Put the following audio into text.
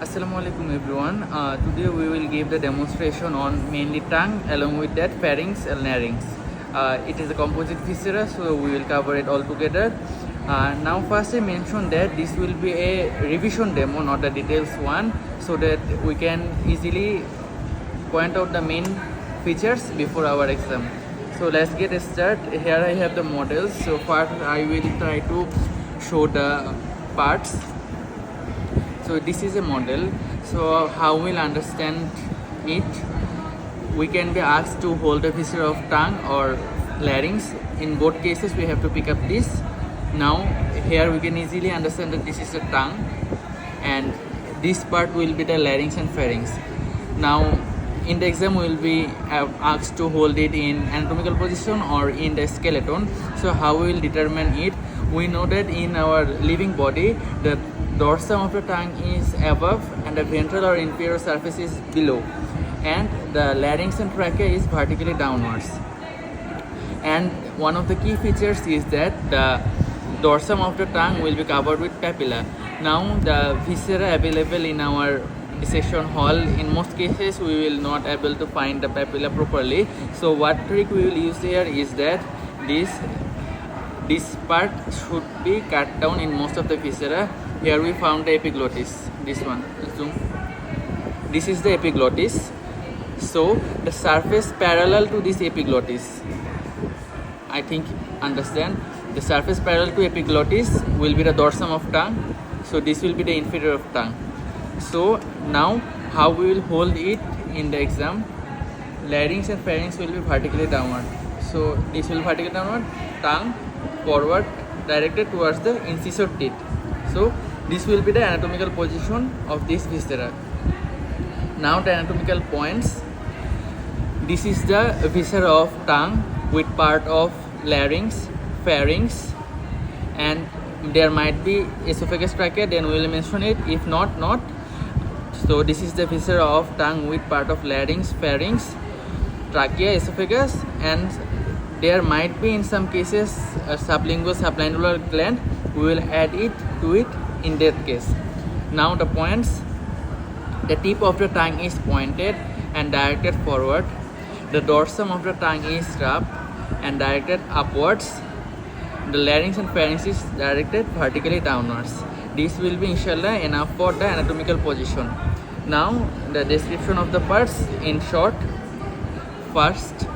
Assalamu alaikum everyone. Today we will give the demonstration on mainly tongue along with that pharynx and larynx. It is a composite viscera, so we will cover it all together. Now first I mentioned that this will be a revision demo, not a details one, so that we can easily point out the main features before our exam. So let's get started. Here I have the models. So first I will try to show the parts. So this is a model. So how we'll understand it? We can be asked to hold a viscera of tongue or larynx. In both cases we have to pick up this. Now here we can easily understand that this is the tongue and this part will be the larynx and pharynx. Now in the exam we will be asked to hold it in anatomical position or in the skeleton. So how we will determine it? We know that in our living body the dorsum of the tongue is above and the ventral or inferior surface is below, and the larynx and trachea is vertically downwards. And one of the key features is that the dorsum of the tongue will be covered with papilla. Now the viscera available in our dissection hall, in most cases we will not able to find the papilla properly. So what trick we will use here is that this part should be cut down in most of the viscera. Here we found the epiglottis, this one, zoom. This is the epiglottis. So the surface parallel to this epiglottis, I think understand, the surface parallel to epiglottis will be the dorsum of tongue. So this will be the inferior of tongue. So now how we will hold it in the exam? Larynx and pharynx will be vertically downward. So this will vertically downward, tongue forward directed towards the incisor teeth. So this will be the anatomical position of this viscera. Now the anatomical points. This is the viscera of tongue with part of larynx, pharynx, and there might be esophagus trachea, then we will mention it. If not. So this is the viscera of tongue with part of larynx, pharynx, trachea, esophagus, and there might be in some cases a sublingual sublingular gland. We will add it to it in that case. Now the points. The tip of the tongue is pointed and directed forward. The dorsum of the tongue is sharp and directed upwards. The larynx and pharynx is directed vertically downwards. This will be inshallah enough for the anatomical position. Now the description of the parts in short. First,